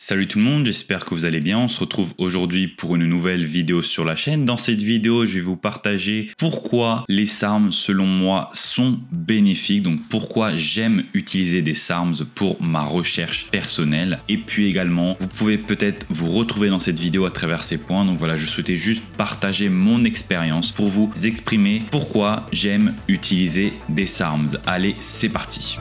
Salut tout le monde, j'espère que vous allez bien. On se retrouve aujourd'hui pour une nouvelle vidéo sur la chaîne. Dans cette vidéo, je vais vous partager pourquoi les SARMs, selon moi, sont bénéfiques. Donc pourquoi j'aime utiliser des SARMs pour ma recherche personnelle. Et puis également, vous pouvez peut-être vous retrouver dans cette vidéo à travers ces points. Donc voilà, je souhaitais juste partager mon expérience pour vous exprimer pourquoi j'aime utiliser des SARMs. Allez, c'est parti.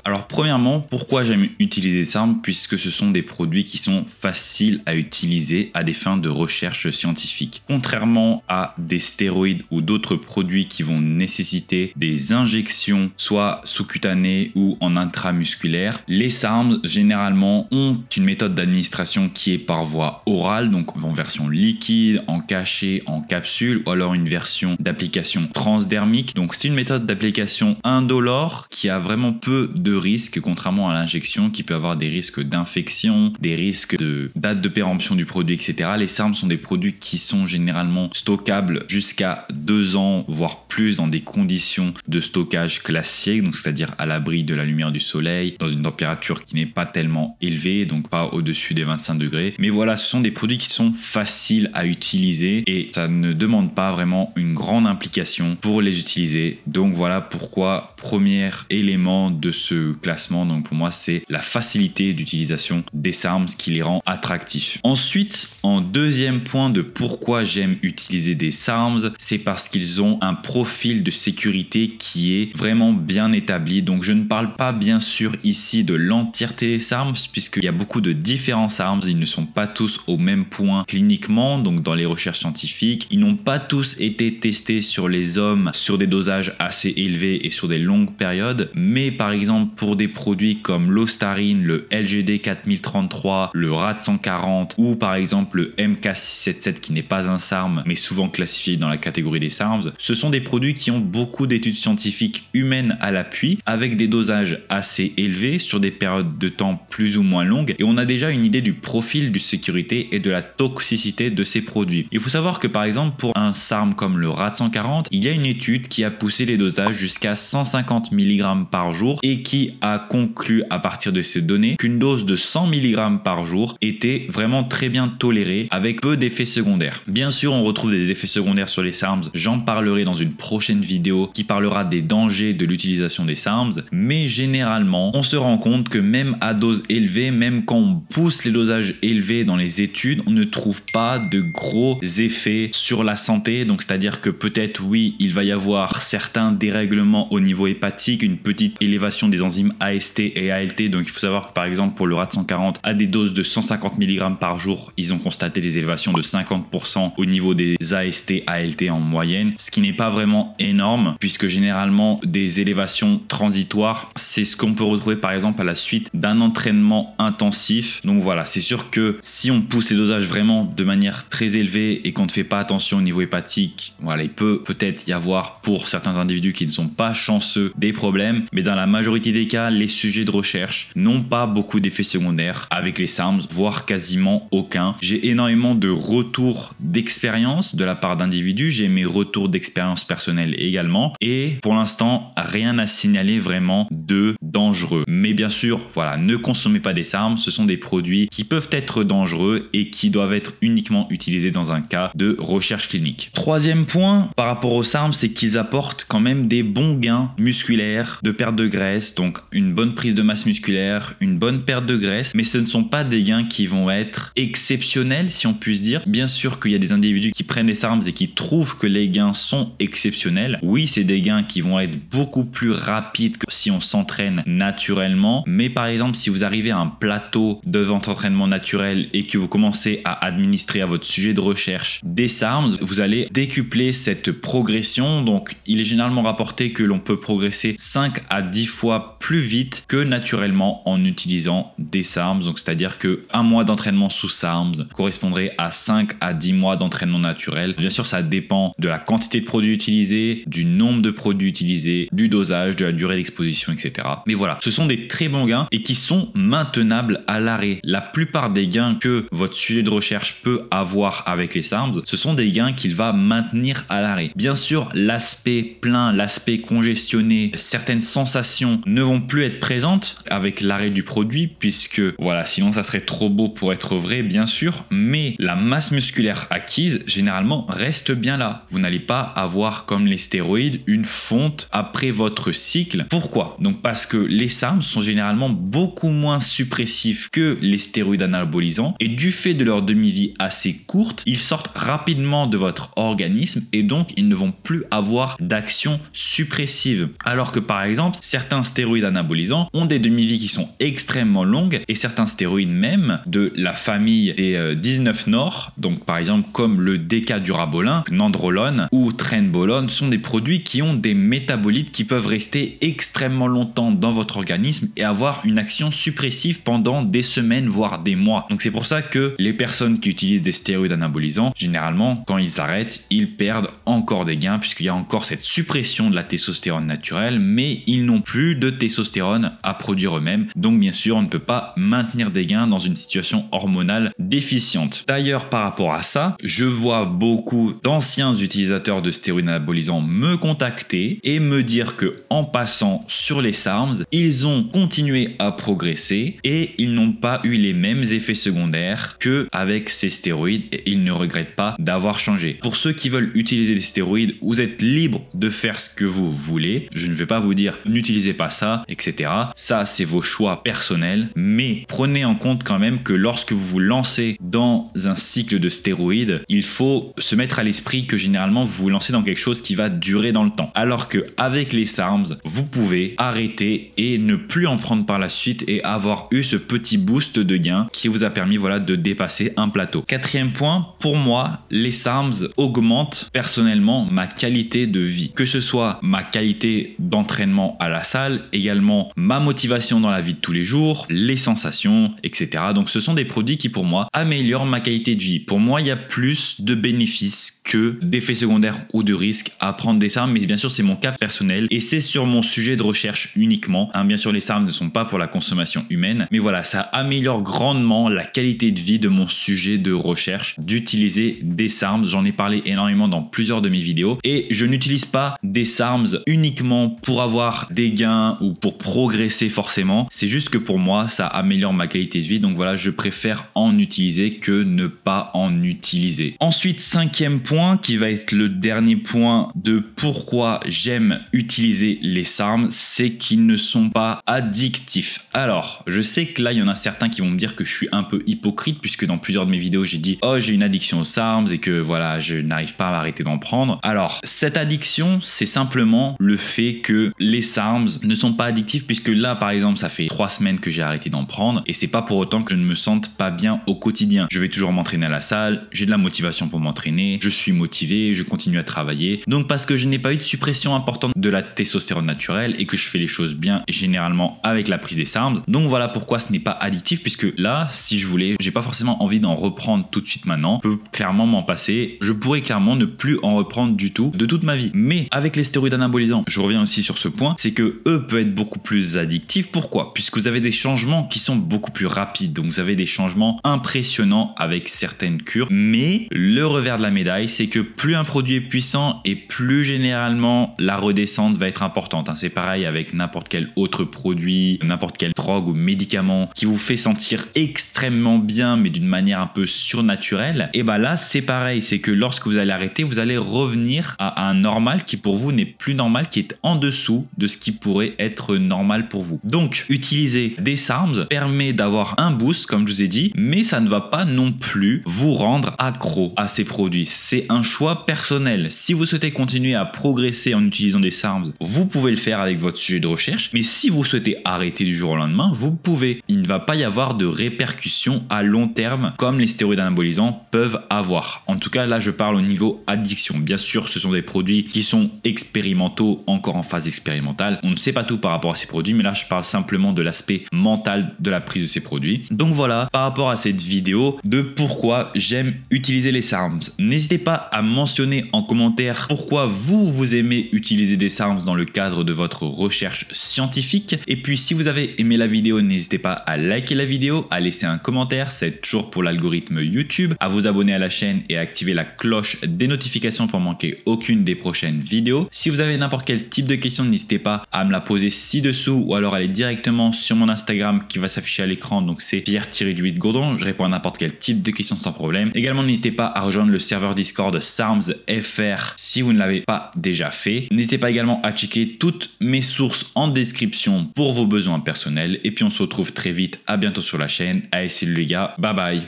Alors premièrement, pourquoi j'aime utiliser SARMs? Puisque ce sont des produits qui sont faciles à utiliser à des fins de recherche scientifique. Contrairement à des stéroïdes ou d'autres produits qui vont nécessiter des injections soit sous-cutanées ou en intramusculaire, les SARMs généralement ont une méthode d'administration qui est par voie orale, donc en version liquide, en cachet, en capsule, ou alors une version d'application transdermique. Donc c'est une méthode d'application indolore qui a vraiment peu de risques, contrairement à l'injection qui peut avoir des risques d'infection, des risques de date de péremption du produit, etc. Les SARMs sont des produits qui sont généralement stockables jusqu'à 2 ans, voire plus, dans des conditions de stockage classiques, donc c'est-à-dire à l'abri de la lumière du soleil, dans une température qui n'est pas tellement élevée, donc pas au-dessus des 25 degrés. Mais voilà, ce sont des produits qui sont faciles à utiliser et ça ne demande pas vraiment une grande implication pour les utiliser. Donc voilà pourquoi, premier élément de ce classement, donc pour moi c'est la facilité d'utilisation des SARMs qui les rend attractifs. Ensuite, en deuxième point de pourquoi j'aime utiliser des SARMs, c'est parce qu'ils ont un profil de sécurité qui est vraiment bien établi. Donc je ne parle pas bien sûr ici de l'entièreté des SARMs puisqu'il y a beaucoup de différents SARMs, ils ne sont pas tous au même point cliniquement, donc dans les recherches scientifiques, ils n'ont pas tous été testés sur les hommes sur des dosages assez élevés et sur des longues périodes, mais par exemple pour des produits comme l'Ostarine, le LGD 4033, le RAD 140 ou par exemple le MK677 qui n'est pas un SARM mais souvent classifié dans la catégorie des SARMs, ce sont des produits qui ont beaucoup d'études scientifiques humaines à l'appui avec des dosages assez élevés sur des périodes de temps plus ou moins longues et on a déjà une idée du profil de sécurité et de la toxicité de ces produits. Il faut savoir que par exemple pour un SARM comme le RAD 140, il y a une étude qui a poussé les dosages jusqu'à 150 mg par jour et qui a conclu à partir de ces données qu'une dose de 100 mg par jour était vraiment très bien tolérée avec peu d'effets secondaires. Bien sûr, on retrouve des effets secondaires sur les SARMs, j'en parlerai dans une prochaine vidéo qui parlera des dangers de l'utilisation des SARMs, mais généralement, on se rend compte que même à dose élevée, même quand on pousse les dosages élevés dans les études, on ne trouve pas de gros effets sur la santé, donc c'est-à-dire que peut-être oui, il va y avoir certains dérèglements au niveau hépatique, une petite élévation des enzymes AST et ALT. Donc il faut savoir que par exemple pour le RAD 140 à des doses de 150 mg par jour, ils ont constaté des élévations de 50% au niveau des AST ALT en moyenne, ce qui n'est pas vraiment énorme puisque généralement des élévations transitoires, c'est ce qu'on peut retrouver par exemple à la suite d'un entraînement intensif. Donc voilà, c'est sûr que si on pousse les dosages vraiment de manière très élevée et qu'on ne fait pas attention au niveau hépatique, voilà, il peut-être y avoir pour certains individus qui ne sont pas chanceux des problèmes, mais dans la majorité des cas, les sujets de recherche n'ont pas beaucoup d'effets secondaires avec les SARMs, voire quasiment aucun. J'ai énormément de retours d'expérience de la part d'individus, j'ai mes retours d'expérience personnelle également, et pour l'instant, rien à signaler vraiment de dangereux. Mais bien sûr, voilà, ne consommez pas des SARMs, ce sont des produits qui peuvent être dangereux et qui doivent être uniquement utilisés dans un cas de recherche clinique. Troisième point par rapport aux SARMs, c'est qu'ils apportent quand même des bons gains musculaires, de perte de graisse, donc une bonne prise de masse musculaire, une bonne perte de graisse, mais ce ne sont pas des gains qui vont être exceptionnels si on puisse dire. Bien sûr qu'il y a des individus qui prennent des SARMs et qui trouvent que les gains sont exceptionnels. Oui, c'est des gains qui vont être beaucoup plus rapides que si on s'entraîne naturellement, mais par exemple si vous arrivez à un plateau de votre entraînement naturel et que vous commencez à administrer à votre sujet de recherche des SARMs, vous allez décupler cette progression. Donc il est généralement rapporté que l'on peut progresser 5 à 10 fois plus vite que naturellement en utilisant des SARMs. Donc c'est-à-dire que un mois d'entraînement sous SARMs correspondrait à 5 à 10 mois d'entraînement naturel. Bien sûr, ça dépend de la quantité de produits utilisés, du nombre de produits utilisés, du dosage, de la durée d'exposition, etc. Mais voilà, ce sont des très bons gains et qui sont maintenables à l'arrêt. La plupart des gains que votre sujet de recherche peut avoir avec les SARMs, ce sont des gains qu'il va maintenir à l'arrêt. Bien sûr, l'aspect plein, l'aspect congestionné, certaines sensations ne vont plus être présentes avec l'arrêt du produit puisque voilà, sinon ça serait trop beau pour être vrai, bien sûr, mais la masse musculaire acquise généralement reste bien là. Vous n'allez pas avoir comme les stéroïdes une fonte après votre cycle. Pourquoi? Donc parce que les SARMs sont généralement beaucoup moins suppressifs que les stéroïdes anabolisants et du fait de leur demi-vie assez courte, ils sortent rapidement de votre organisme et donc ils ne vont plus avoir d'action suppressive. Alors que par exemple, certains stéroïdes anabolisants ont des demi-vies qui sont extrêmement longues et certains stéroïdes même de la famille des 19 Nord, donc par exemple comme le décadurabolin, nandrolone ou trenbolone, sont des produits qui ont des métabolites qui peuvent rester extrêmement longtemps dans votre organisme et avoir une action suppressive pendant des semaines voire des mois. Donc c'est pour ça que les personnes qui utilisent des stéroïdes anabolisants, généralement quand ils arrêtent, ils perdent encore des gains puisqu'il y a encore cette suppression de la testostérone naturelle, mais ils n'ont plus de testostérone à produire eux-mêmes. Donc bien sûr, on ne peut pas maintenir des gains dans une situation hormonale déficiente. D'ailleurs, par rapport à ça, je vois beaucoup d'anciens utilisateurs de stéroïdes anabolisants me contacter et me dire que en passant sur les SARMs, ils ont continué à progresser et ils n'ont pas eu les mêmes effets secondaires qu'avec ces stéroïdes et ils ne regrettent pas d'avoir changé. Pour ceux qui veulent utiliser des stéroïdes, vous êtes libre de faire ce que vous voulez. Je ne vais pas vous dire n'utilisez pas ça, etc. Ça, c'est vos choix personnels, mais prenez en compte quand même que lorsque vous vous lancez dans un cycle de stéroïdes, il faut se mettre à l'esprit que généralement vous vous lancez dans quelque chose qui va durer dans le temps. Alors que avec les SARMs, vous pouvez arrêter et ne plus en prendre par la suite et avoir eu ce petit boost de gain qui vous a permis voilà, de dépasser un plateau. Quatrième point, pour moi, les SARMs augmentent personnellement ma qualité de vie. Que ce soit ma qualité d'entraînement à la salle, également ma motivation dans la vie de tous les jours, les sensations, etc. Donc ce sont des produits qui pour moi améliorent ma qualité de vie. Pour moi, il y a plus de bénéfices que d'effets secondaires ou de risques à prendre des SARMs, mais bien sûr c'est mon cas personnel et c'est sur mon sujet de recherche uniquement. Bien sûr les SARMs ne sont pas pour la consommation humaine, mais voilà, ça améliore grandement la qualité de vie de mon sujet de recherche d'utiliser des SARMs. J'en ai parlé énormément dans plusieurs de mes vidéos et je n'utilise pas des SARMs uniquement pour avoir des gains ou pour progresser forcément. C'est juste que pour moi ça améliore ma qualité de vie, donc voilà, je préfère en utiliser que ne pas en utiliser. Ensuite, cinquième point qui va être le dernier point de pourquoi j'aime utiliser les SARMs, c'est qu'ils ne sont pas addictifs. Alors, je sais que là il y en a certains qui vont me dire que je suis un peu hypocrite puisque dans plusieurs de mes vidéos j'ai dit oh j'ai une addiction aux SARMs et que voilà je n'arrive pas à m'arrêter d'en prendre. Alors cette addiction c'est simplement le fait que les SARMs ne sont pas addictifs puisque là par exemple ça fait 3 semaines que j'ai arrêté d'en prendre et c'est pas pour autant que je ne me sente pas bien au quotidien. Je vais toujours m'entraîner à la salle, j'ai de la motivation pour m'entraîner, je suis motivé, je continue à travailler. Donc parce que je n'ai pas eu de suppression importante de la testostérone naturelle et que je fais les choses bien généralement avec la prise des SARMs. Donc voilà pourquoi ce n'est pas addictif puisque là si je voulais, j'ai pas forcément envie d'en reprendre tout de suite maintenant. Je peux clairement m'en passer, je pourrais clairement ne plus en reprendre du tout de toute ma vie. Mais avec les stéroïdes anabolisants, je reviens aussi sur ce point, c'est que eux peuvent être beaucoup plus addictifs. Pourquoi? Puisque vous avez des changements qui sont beaucoup plus rapides. Donc vous avez des changements impressionnants avec certaines cures. Mais le revers de la médaille, c'est que plus un produit est puissant et plus généralement la redescente va être importante. C'est pareil avec n'importe quel autre produit, n'importe quelle drogue ou médicament qui vous fait sentir extrêmement bien mais d'une manière un peu surnaturelle. Et bah là c'est pareil, c'est que lorsque vous allez arrêter, vous allez revenir à un normal qui pour vous n'est plus normal, qui est en dessous de ce qui pourrait être normal pour vous. Donc utiliser des SARMs permet d'avoir un boost comme je vous ai dit, mais ça ne va pas non plus vous rendre accro à ces produits. C'est un choix personnel. Si vous souhaitez continuer à progresser en utilisant des SARMs, vous pouvez le faire avec votre sujet de recherche, mais si vous souhaitez arrêter du jour au lendemain, vous pouvez. Il ne va pas y avoir de répercussions à long terme comme les stéroïdes anabolisants peuvent avoir. En tout cas, là, je parle au niveau addiction. Bien sûr, ce sont des produits qui sont expérimentaux, encore en phase expérimentale. On ne sait pas tout par rapport à ces produits, mais là je parle simplement de l'aspect mental de la prise de ces produits. Donc voilà, par rapport à cette vidéo de pourquoi j'aime utiliser les SARMs. N'hésitez pas à mentionner en commentaire pourquoi vous aimez utiliser des SARMs dans le cadre de votre recherche scientifique. Et puis si vous avez aimé la vidéo, n'hésitez pas à liker la vidéo, à laisser un commentaire, c'est toujours pour l'algorithme YouTube, à vous abonner à la chaîne et à activer la cloche des notifications pour manquer aucune des prochaines vidéos. Si vous avez n'importe quel type de question, n'hésitez pas à me la poser ci-dessous ou alors aller directement sur mon Instagram qui va s'afficher à l'écran, donc c'est Pierre-8Gourdon, je réponds à n'importe quel type de question sans problème. Également, n'hésitez pas à rejoindre le serveur Discord SARMS FR si vous ne l'avez pas déjà fait. N'hésitez pas également à checker toutes mes sources en description pour vos besoins personnels. Et puis on se retrouve très vite, à bientôt sur la chaîne. Allez, salut les gars, bye bye.